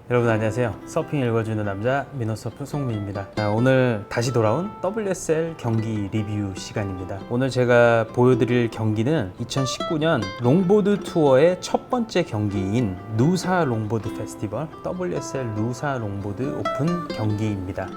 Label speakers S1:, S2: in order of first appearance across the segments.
S1: 여러분 안녕하세요. 서핑 읽어주는 남자 민호서프 송민입니다. 오늘 다시 돌아온 WSL 경기 리뷰 시간입니다. 오늘 제가 보여드릴 경기는 2019년 롱보드 투어의 첫 번째 경기인 누사 롱보드 페스티벌 WSL 누사 롱보드 오픈 경기입니다.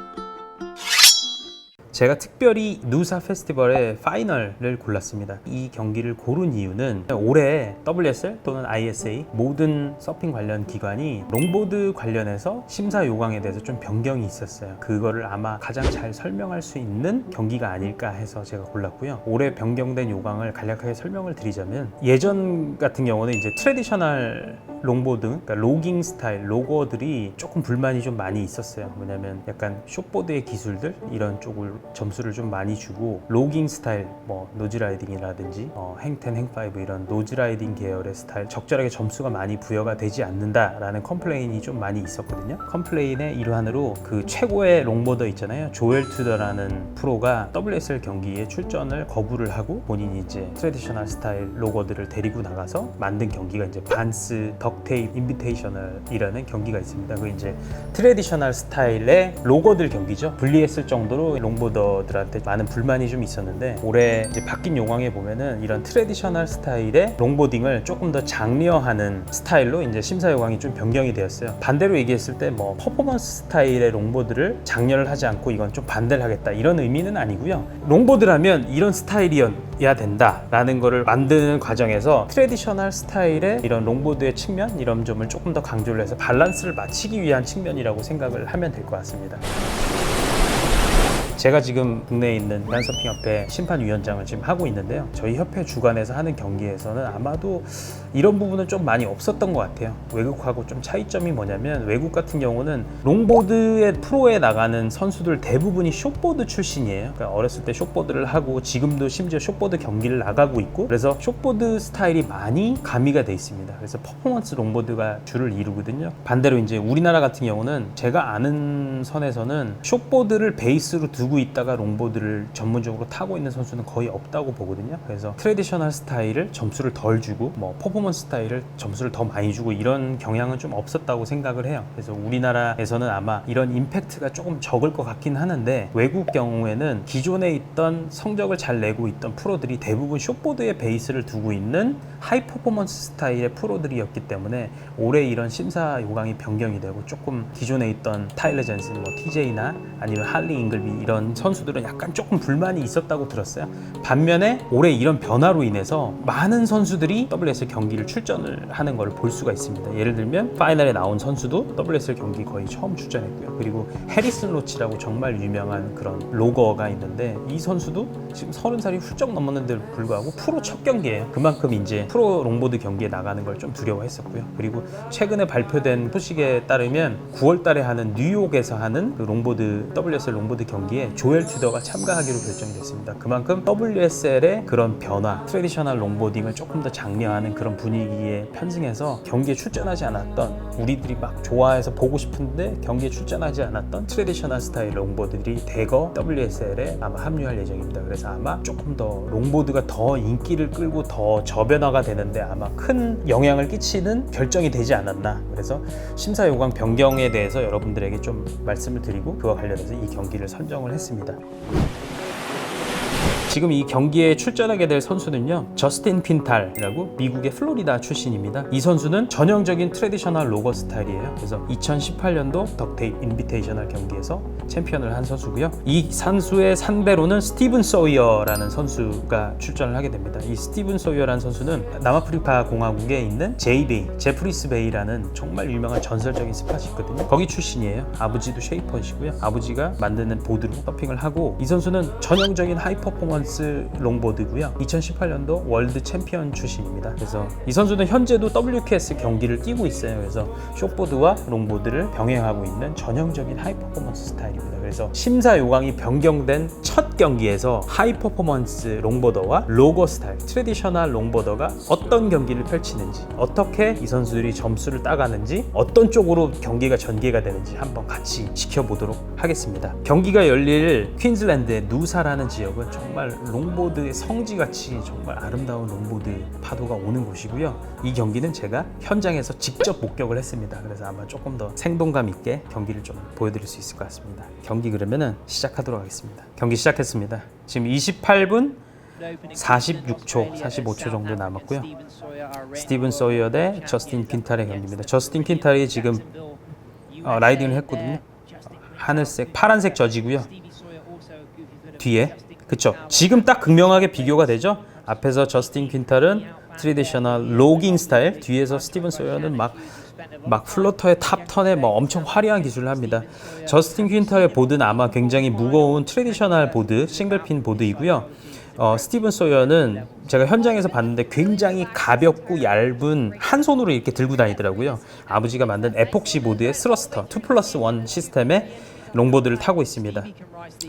S1: 제가 특별히 누사 페스티벌의 파이널을 골랐습니다. 이 경기를 고른 이유는 올해 WSL 또는 ISA 모든 서핑 관련 기관이 롱보드 관련해서 심사 요강에 대해서 좀 변경이 있었어요. 그거를 아마 가장 잘 설명할 수 있는 경기가 아닐까 해서 제가 골랐고요. 올해 변경된 요강을 간략하게 설명을 드리자면, 예전 같은 경우는 이제 트래디셔널 롱보드, 그러니까 로깅 스타일 로거들이 조금 불만이 좀 많이 있었어요. 뭐냐면 약간 숏보드의 기술들 이런 쪽을 점수를 좀 많이 주고, 로깅 스타일 뭐 노즈라이딩이라든지 행텐 행파이브 이런 노즈라이딩 계열의 스타일 적절하게 점수가 많이 부여가 되지 않는다라는 컴플레인이 좀 많이 있었거든요. 컴플레인의 일환으로 그 최고의 롱보더 있잖아요, 조엘 투더라는 프로가 WSL 경기에 출전을 거부를 하고 본인이 이제 트래디셔널 스타일 로거들을 데리고 나가서 만든 경기가 이제 반스 덕테일 인비테이셔널이라는 경기가 있습니다. 그 이제 트래디셔널 스타일의 로거들 경기죠. 분리했을 정도로 롱보더들한테 많은 불만이 좀 있었는데, 올해 이제 바뀐 요강에 보면은 이런 트래디셔널 스타일의 롱보딩을 조금 더 장려하는 스타일로 이제 심사 요강이 좀 변경이 되었어요. 반대로 얘기했을 때 뭐 퍼포먼스 스타일의 롱보드를 장려를 하지 않고 이건 좀 반대를 하겠다 이런 의미는 아니고요. 롱보드라면 이런 스타일이어야 된다라는 거를 만드는 과정에서 트래디셔널 스타일의 이런 롱보드의 측면, 이런 점을 조금 더 강조를 해서 밸런스를 맞추기 위한 측면이라고 생각을 하면 될 것 같습니다. 제가 지금 국내에 있는 란서핑협회 심판위원장을 지금 하고 있는데요. 저희 협회 주관에서 하는 경기에서는 아마도 이런 부분은 좀 많이 없었던 것 같아요. 외국하고 좀 차이점이 뭐냐면, 외국 같은 경우는 롱보드의 프로에 나가는 선수들 대부분이 숏보드 출신이에요. 그러니까 어렸을 때 숏보드를 하고 지금도 심지어 숏보드 경기를 나가고 있고, 그래서 숏보드 스타일이 많이 가미가 돼 있습니다. 그래서 퍼포먼스 롱보드가 주를 이루거든요. 반대로 이제 우리나라 같은 경우는 제가 아는 선에서는 숏보드를 베이스로 두고 있다가 롱보드를 전문적으로 타고 있는 선수는 거의 없다고 보거든요. 그래서 트래디셔널 스타일을 점수를 덜 주고 뭐 퍼포먼스 스타일을 점수를 더 많이 주고 이런 경향은 좀 없었다고 생각을 해요. 그래서 우리나라에서는 아마 이런 임팩트가 조금 적을 것 같긴 하는데, 외국 경우에는 기존에 있던 성적을 잘 내고 있던 프로들이 대부분 숏보드에 베이스를 두고 있는 하이 퍼포먼스 스타일의 프로들이었기 때문에 올해 이런 심사 요강이 변경이 되고 조금 기존에 있던 타일러 젠슨, 뭐 TJ나 아니면 할리 잉글비 이런 선수들은 약간 조금 불만이 있었다고 들었어요. 반면에 올해 이런 변화로 인해서 많은 선수들이 WSL 경기를 출전을 하는 걸 볼 수가 있습니다. 예를 들면 파이널에 나온 선수도 WSL 경기 거의 처음 출전했고요. 그리고 해리슨 로치라고 정말 유명한 그런 로거가 있는데, 이 선수도 지금 30살이 훌쩍 넘었는데도 불구하고 프로 첫 경기예요. 그만큼 이제 프로 롱보드 경기에 나가는 걸 좀 두려워했었고요. 그리고 최근에 발표된 소식에 따르면 9월 달에 하는 뉴욕에서 하는 그 롱보드 WSL 롱보드 경기에 조엘 투더가 참가하기로 결정이 됐습니다. 그만큼 WSL의 그런 변화, 트래디셔널 롱보딩을 조금 더 장려하는 그런 분위기에 편승해서 경기에 출전하지 않았던, 우리들이 막 좋아해서 보고 싶은데 경기에 출전하지 않았던 트래디셔널 스타일 롱보드들이 대거 WSL에 아마 합류할 예정입니다. 그래서 아마 조금 더 롱보드가 더 인기를 끌고 더 저변화가 되는데 아마 큰 영향을 끼치는 결정이 되지 않았나. 그래서 심사 요강 변경에 대해서 여러분들에게 좀 말씀을 드리고 그와 관련해서 이 경기를 선정을 했습니다. 지금 이 경기에 출전하게 될 선수는요, 저스틴 핀탈이라고 미국의 플로리다 출신입니다. 이 선수는 전형적인 트래디셔널 로거 스타일이에요. 그래서 2018년도 덕테일 인비테이셔널 경기에서 챔피언을 한 선수고요. 이 선수의 상대로는 스티븐 소이어라는 선수가 출전을 하게 됩니다. 이 스티븐 소이어라는 선수는 남아프리카 공화국에 있는 제이베이, 제프리스 베이라는 정말 유명한 전설적인 스팟이 있거든요. 거기 출신이에요. 아버지도 쉐이퍼시고요. 아버지가 만드는 보드로 서핑을 하고, 이 선수는 전형적인 하이 퍼포먼스 롱보드고요. 2018년도 월드 챔피언 출신입니다. 그래서 이 선수는 현재도 WQS 경기를 뛰고 있어요. 그래서 숏보드와 롱보드를 병행하고 있는 전형적인 하이 퍼포먼스 스타일입니다. 그래서 심사 요강이 변경된 첫 경기에서 하이 퍼포먼스 롱보더와 로거 스타일, 트래디셔널 롱보더가 어떤 경기를 펼치는지, 어떻게 이 선수들이 점수를 따가는지, 어떤 쪽으로 경기가 전개가 되는지 한번 같이 지켜보도록 하겠습니다. 경기가 열릴 퀸즐랜드의 누사라는 지역은 정말 정말 롱보드의 성지같이 정말 아름다운 롱보드 파도가 오는 곳이고요. 이 경기는 제가 현장에서 직접 목격을 했습니다. 그래서 아마 조금 더 생동감 있게 경기를 좀 보여드릴 수 있을 것 같습니다. 경기 그러면은 시작하도록 하겠습니다. 경기 시작했습니다. 지금 28분 46초, 45초 정도 남았고요. 스티븐 소이어 대 저스틴 퀸탈의 경기입니다. 저스틴 퀸탈이 지금 라이딩을 했거든요. 하늘색, 파란색 저지고요. 뒤에, 그쵸? 지금 딱 극명하게 비교가 되죠? 앞에서 저스틴 퀸탈은 트레디셔널 로깅 스타일, 뒤에서 스티븐 소이어는 막 플로터의 탑10에 뭐 엄청 화려한 기술을 합니다. 저스틴 퀸탈의 보드는 아마 굉장히 무거운 트레디셔널 보드, 싱글핀 보드이고요. 스티븐 소이어는 제가 현장에서 봤는데 굉장히 가볍고 얇은 한 손으로 이렇게 들고 다니더라고요. 아버지가 만든 에폭시 보드의 스러스터 2+1 시스템의 롱보드를 타고 있습니다.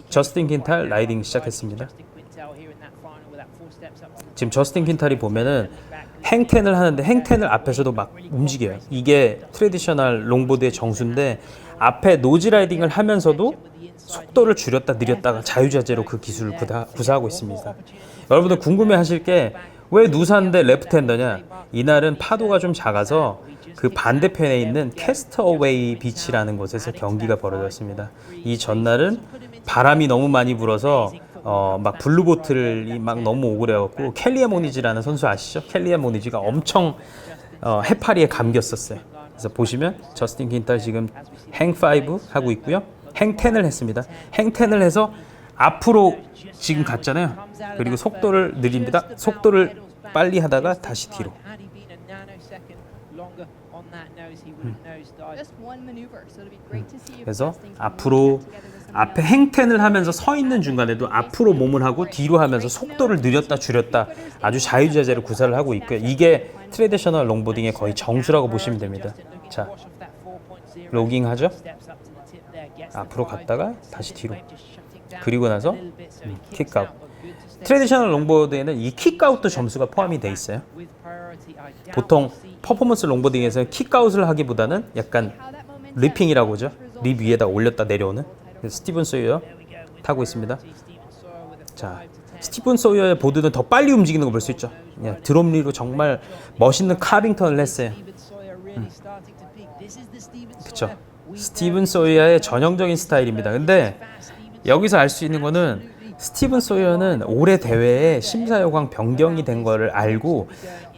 S1: 저스틴 퀸탈 라이딩 시작했습니다. 지금 저스틴 퀸탈이 보면은 행텐을 하는데 행텐을 앞에서도 막 움직여요. 이게 트레디셔널 롱보드의 정수인데 앞에 노즈 라이딩을 하면서도 속도를 줄였다 느렸다가 자유자재로 그 기술을 구사하고 있습니다. 여러분들 궁금해하실 게 왜 누사인데 레프트핸더냐? 이날은 파도가 좀 작아서 그 반대편에 있는 캐스터웨이 비치라는 곳에서 경기가 벌어졌습니다. 이 전날은 바람이 너무 많이 불어서 막 블루보틀이 막 너무 오고 그래갖고 켈리에 모니지라는 선수 아시죠? 켈리에 모니지가 엄청 해파리에 감겼었어요. 그래서 보시면 저스틴 퀸탈 지금 행5 하고 있고요. 행10을 했습니다. 행10을 해서 앞으로 지금 갔잖아요. 그리고 속도를 느립니다. 속도를 빨리 하다가 다시 뒤로. 그래서 앞으로 앞에 행10을 하면서 서 있는 중간에도 앞으로 몸을 하고 뒤로 하면서 속도를 느렸다 줄였다 아주 자유자재로 구사를 하고 있고요. 이게 트레디셔널 롱보딩의 거의 정수라고 보시면 됩니다. 자, 로깅 하죠. 앞으로 갔다가 다시 뒤로. 그리고 나서 킥아웃. 트레디셔널 롱보드에는 이 킥아웃도 점수가 포함이 돼 있어요. 보통 퍼포먼스 롱보딩에서는 킥아웃을 하기보다는 약간 리핑이라고 하죠. 립 위에다 올렸다 내려오는. 스티븐 소이어 타고 있습니다. 자, 스티븐 소이어의 보드는 더 빨리 움직이는 거 볼 수 있죠. 드롭리로 정말 멋있는 카빙턴을 했어요. 그쵸. 스티븐 소이어의 전형적인 스타일입니다. 근데 여기서 알 수 있는 거는 스티븐 소이어는 올해 대회에 심사 요강 변경이 된 거를 알고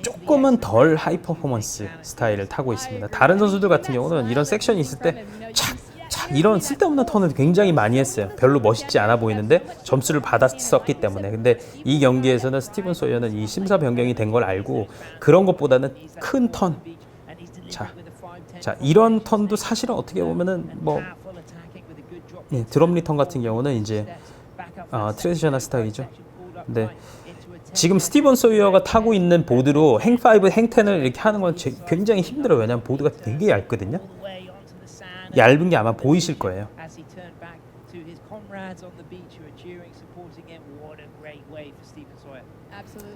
S1: 조금은 덜 하이 퍼포먼스 스타일을 타고 있습니다. 다른 선수들 같은 경우는 이런 섹션이 있을 때 착 이런 쓸데없는 턴을 굉장히 많이 했어요. 별로 멋있지 않아 보이는데 점수를 받았었기 때문에. 근데 이 경기에서는 스티븐 소이어는 이 심사 변경이 된 걸 알고 그런 것보다는 큰 턴. 자, 이런 턴도 사실은 어떻게 보면은 뭐 드럼리 턴 같은 경우는 이제 트레디셔널 스타일이죠. 근데 지금 스티븐 소이어가 타고 있는 보드로 행5, 행10을 이렇게 하는 건 굉장히 힘들어요. 왜냐하면 보드가 되게 얇거든요. 얇은 게 아마 보이실 거예요.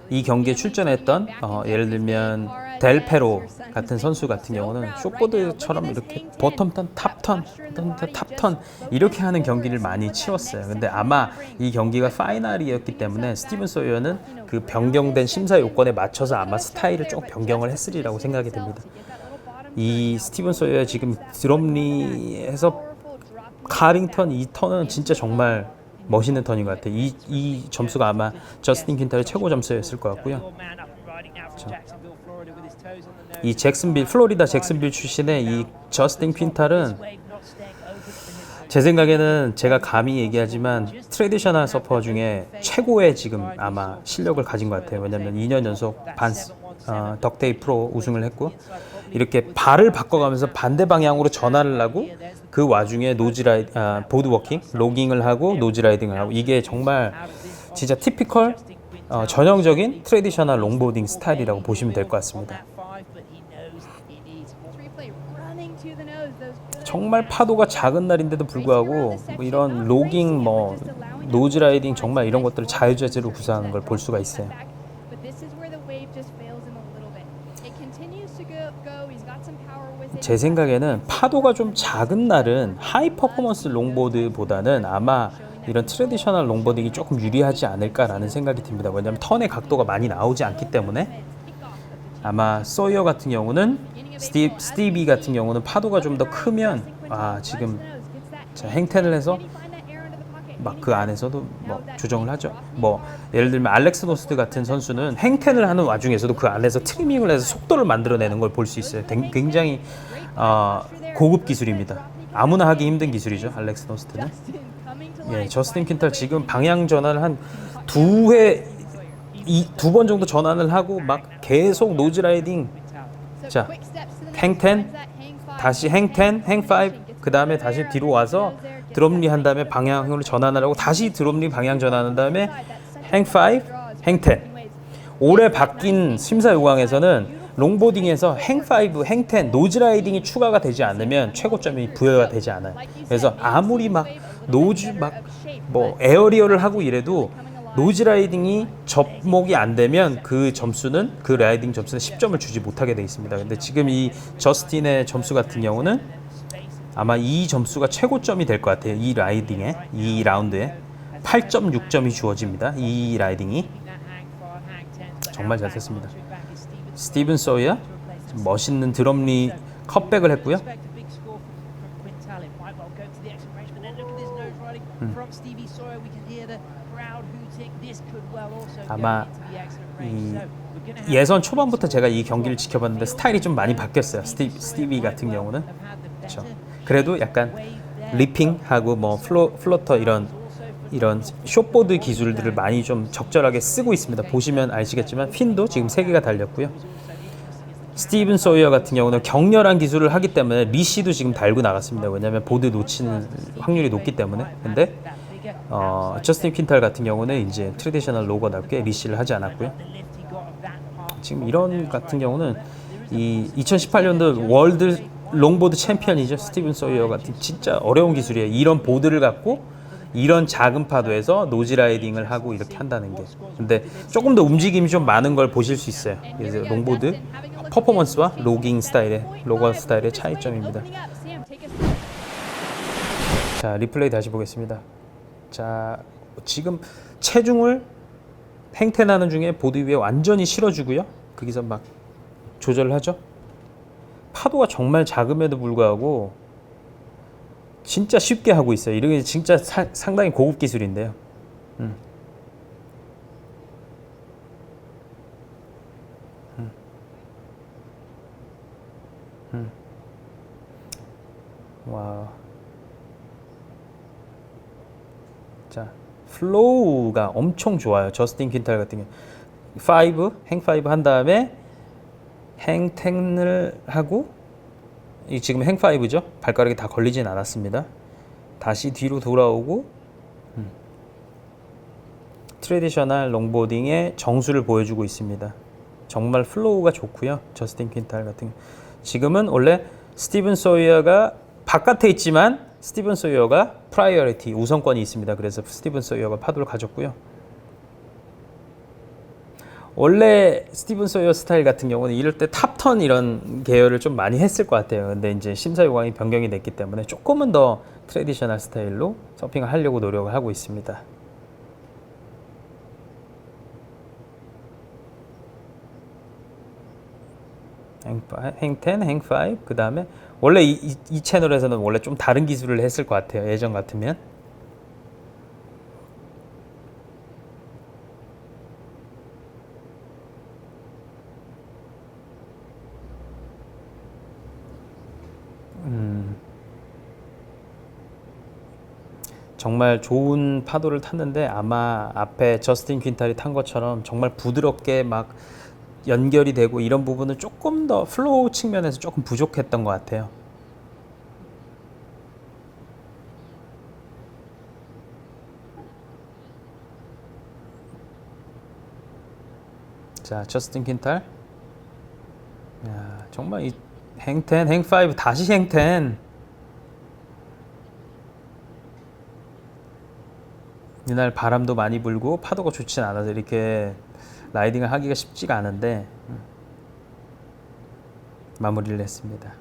S1: 이 경기에 출전했던 예를 들면 델페로 같은 선수 같은 경우는 숏보드처럼 이렇게 버텀턴, 탑턴 이렇게 하는 경기를 많이 치렀어요. 근데 아마 이 경기가 파이널이었기 때문에 스티븐 소이어는 그 변경된 심사 요건에 맞춰서 아마 스타일을 좀 변경을 했으리라고 생각이 됩니다. 이 스티븐 소이어 지금 드럼리에서 카빙턴 이 턴은 진짜 정말 멋있는 턴인 것 같아요. 이 점수가 아마 저스틴 퀸탈의 최고 점수였을 것 같고요. 이 플로리다 잭슨빌 출신의 이 저스틴 퀸탈은 제 생각에는 제가 감히 얘기하지만 트레디셔널 서퍼 중에 최고의 지금 아마 실력을 가진 것 같아요. 왜냐하면 2년 연속 덕데이 프로 우승을 했고 이렇게 발을 바꿔가면서 반대 방향으로 전환을 하고 그 와중에 보드워킹, 로깅을 하고 노즈라이딩을 하고 이게 정말 진짜 티피컬 전형적인 트레디셔널 롱보딩 스타일이라고 보시면 될 것 같습니다. 정말 파도가 작은 날인데도 불구하고 이런 로깅, 노즈라이딩 정말 이런 것들을 자유자재로 구사하는 걸 볼 수가 있어요. 제 생각에는 파도가 좀 작은 날은 하이 퍼포먼스 롱보드보다는 아마 이런 트레디셔널 롱보딩이 조금 유리하지 않을까라는 생각이 듭니다. 왜냐하면 턴의 각도가 많이 나오지 않기 때문에 아마 소이어 같은 경우는 스티비 같은 경우는 파도가 좀 더 크면 지금 자, 행텐을 해서 막 그 안에서도 뭐 조정을 하죠. 뭐 예를 들면 알렉스 노스트 같은 선수는 행텐을 하는 와중에서도 그 안에서 트리밍을 해서 속도를 만들어내는 걸 볼 수 있어요. 굉장히 고급 기술입니다. 아무나 하기 힘든 기술이죠. 알렉스 노스트는. 예, 저스틴 퀸탈 지금 방향 전환을 한 두 번 정도 전환을 하고 막 계속 노즈 라이딩. 자, 행텐, 다시 행텐, 행파이브, 그 다음에 다시 뒤로 와서 드롭리 한 다음에 방향으로 전환을 하고 다시 드롭리 방향 전환한 다음에 행파이브, 행텐. 올해 바뀐 심사 요강에서는 롱보딩에서 행파이브, 행텐, 노즈 라이딩이 추가가 되지 않으면 최고점이 부여가 되지 않아요. 그래서 아무리 막 노즈 뭐 에어리어를 하고 이래도 노즈 라이딩이 접목이 안 되면 그 라이딩 점수는 10점을 주지 못하게 돼 있습니다. 근데 지금 이 저스틴의 점수 같은 경우는 아마 이 점수가 최고점이 될 것 같아요. 이 라운드에 8.6점이 주어집니다. 이 라이딩이 정말 잘 쳤습니다. 스티븐 소이어 멋있는 드럼리 컷백을 했고요. 아마 이 예선 초반부터 제가 이 경기를 지켜봤는데 스타일이 좀 많이 바뀌었어요. 스티비 같은 경우는 그렇죠. 그래도 약간 리핑하고 뭐 플로터 이런 숏보드 기술들을 많이 좀 적절하게 쓰고 있습니다. 보시면 아시겠지만 핀도 지금 3개가 달렸고요. 스티븐 소이어 같은 경우는 격렬한 기술을 하기 때문에 리시도 지금 달고 나갔습니다. 왜냐하면 보드 놓치는 확률이 높기 때문에. 근데 저스틴 퀸탈 같은 경우는 이제 트레디셔널 로거답게 리시를 하지 않았고요. 지금 이런 같은 경우는 이 2018년도 월드 롱보드 챔피언이죠. 스티븐 소이어 같은 진짜 어려운 기술이에요. 이런 보드를 갖고 이런 작은 파도에서 노즈 라이딩을 하고 이렇게 한다는 게. 근데 조금 더 움직임이 좀 많은 걸 보실 수 있어요. 그래서 롱보드 퍼포먼스와 로거 스타일의 차이점입니다. 자, 리플레이 다시 보겠습니다. 자, 지금 체중을 행텐하는 중에 보드 위에 완전히 실어주고요. 거기서 막 조절을 하죠. 파도가 정말 작음에도 불구하고 진짜 쉽게 하고 있어요. 이게 진짜 상당히 고급 기술인데요. 와. 자, 플로우가 엄청 좋아요. 저스틴 퀸탈 같은 경우. 행파이브 한 다음에 행텐을 하고 이 지금 행파이브죠. 발가락이 다 걸리진 않았습니다. 다시 뒤로 돌아오고 트레디셔널 롱보딩의 정수를 보여주고 있습니다. 정말 플로우가 좋고요. 저스틴 퀸탈 같은 지금은 원래 스티븐 소이어가 바깥에 있지만 스티븐 소이어가 프라이어리티 우선권이 있습니다. 그래서 스티븐 소이어가 파도를 가졌고요. 원래 스티븐 소이어 스타일 같은 경우는 이럴 때 탑턴 이런 계열을 좀 많이 했을 것 같아요. 근데 이제 심사 요강이 변경이 됐기 때문에 조금은 더 트레디셔널 스타일로 서핑을 하려고 노력을 하고 있습니다. 행텐, 행파이브, 그 다음에 원래 이 채널에서는 원래 좀 다른 기술을 했을 것 같아요. 예전 같으면. 정말 좋은 파도를 탔는데 아마 앞에 저스틴 퀸탈이 탄 것처럼 정말 부드럽게 막 연결이 되고 이런 부분은 조금 더 플로우 측면에서 조금 부족했던 것 같아요. 자, 저스틴 퀸탈. 야, 정말 이 행텐, 행파이브, 다시 행텐. 이날 바람도 많이 불고 파도가 좋진 않아서 이렇게 라이딩을 하기가 쉽지가 않은데 마무리를 했습니다.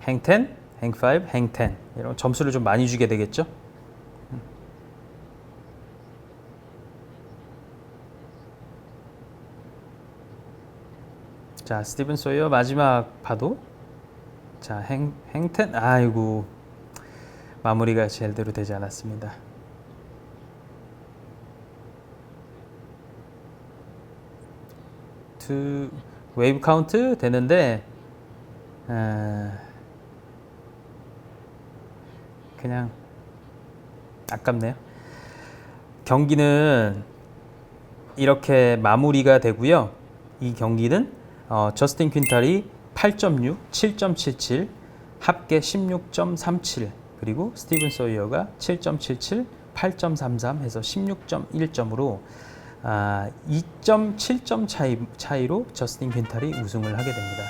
S1: 행 10, 행 5, 행 10 이런 점수를 좀 많이 주게 되겠죠. 자, 스티븐 소이어 마지막 파도. 자, 행 10. 아이고, 마무리가 제대로 되지 않았습니다. 웨이브 카운트 되는데 그냥 아깝네요. 경기는 이렇게 마무리가 되고요. 이 경기는 저스틴 퀸탈이 8.6, 7.77, 합계 16.37, 그리고 스티븐 소이어가 7.77, 8.33 해서 16.1점으로 2.7점 차이로 저스틴 퀸탈이 우승을 하게 됩니다.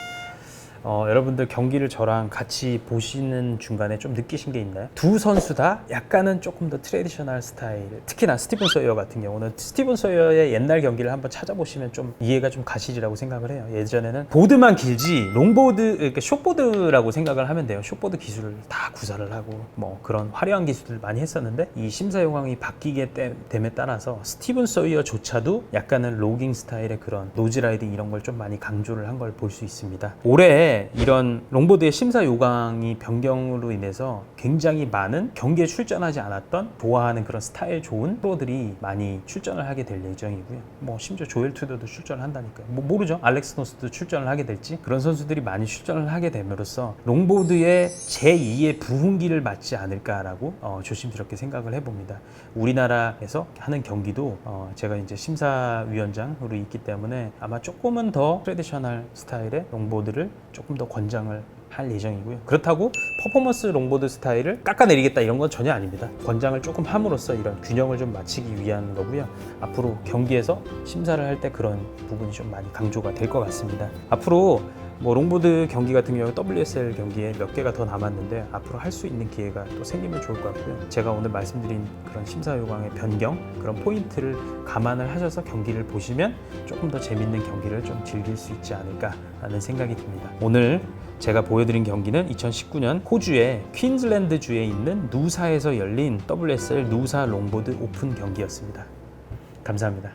S1: 여러분들 경기를 저랑 같이 보시는 중간에 좀 느끼신 게 있나요? 두 선수 다 약간은 조금 더 트레디셔널 스타일, 특히나 스티븐 소이어 같은 경우는 스티븐 소이어의 옛날 경기를 한번 찾아보시면 좀 이해가 좀 가시리라고 생각을 해요. 예전에는 보드만 길지 롱보드, 이렇게 숏보드라고 생각을 하면 돼요. 숏보드 기술을 다 구사를 하고 뭐 그런 화려한 기술을 많이 했었는데, 이 심사 요강이 바뀌게 됨에 따라서 스티븐 소이어조차도 약간은 로깅 스타일의 그런 노즈라이딩 이런 걸 좀 많이 강조를 한 걸 볼 수 있습니다. 올해 이런 롱보드의 심사 요강이 변경으로 인해서 굉장히 많은 경기에 출전하지 않았던 좋아하는 그런 스타일 좋은 프로들이 많이 출전을 하게 될 예정이고요. 뭐 심지어 조엘 투더도 출전을 한다니까요. 뭐 모르죠. 알렉스 노스도 출전을 하게 될지. 그런 선수들이 많이 출전을 하게 됨으로써 롱보드의 제2의 부흥기를 맞지 않을까라고 조심스럽게 생각을 해봅니다. 우리나라에서 하는 경기도 제가 이제 심사위원장으로 있기 때문에 아마 조금은 더 트레디셔널 스타일의 롱보드를 조금 더 권장을 할 예정이고요. 그렇다고 퍼포먼스 롱보드 스타일을 깎아내리겠다 이런 건 전혀 아닙니다. 권장을 조금 함으로써 이런 균형을 좀 맞추기 위한 거고요. 앞으로 경기에서 심사를 할 때 그런 부분이 좀 많이 강조가 될 것 같습니다. 앞으로 뭐 롱보드 경기 같은 경우 WSL 경기에 몇 개가 더 남았는데 앞으로 할 수 있는 기회가 또 생기면 좋을 것 같고요. 제가 오늘 말씀드린 그런 심사 요강의 변경, 그런 포인트를 감안을 하셔서 경기를 보시면 조금 더 재밌는 경기를 좀 즐길 수 있지 않을까라는 생각이 듭니다. 오늘 제가 보여드린 경기는 2019년 호주의 퀸즐랜드주에 있는 누사에서 열린 WSL 누사 롱보드 오픈 경기였습니다. 감사합니다.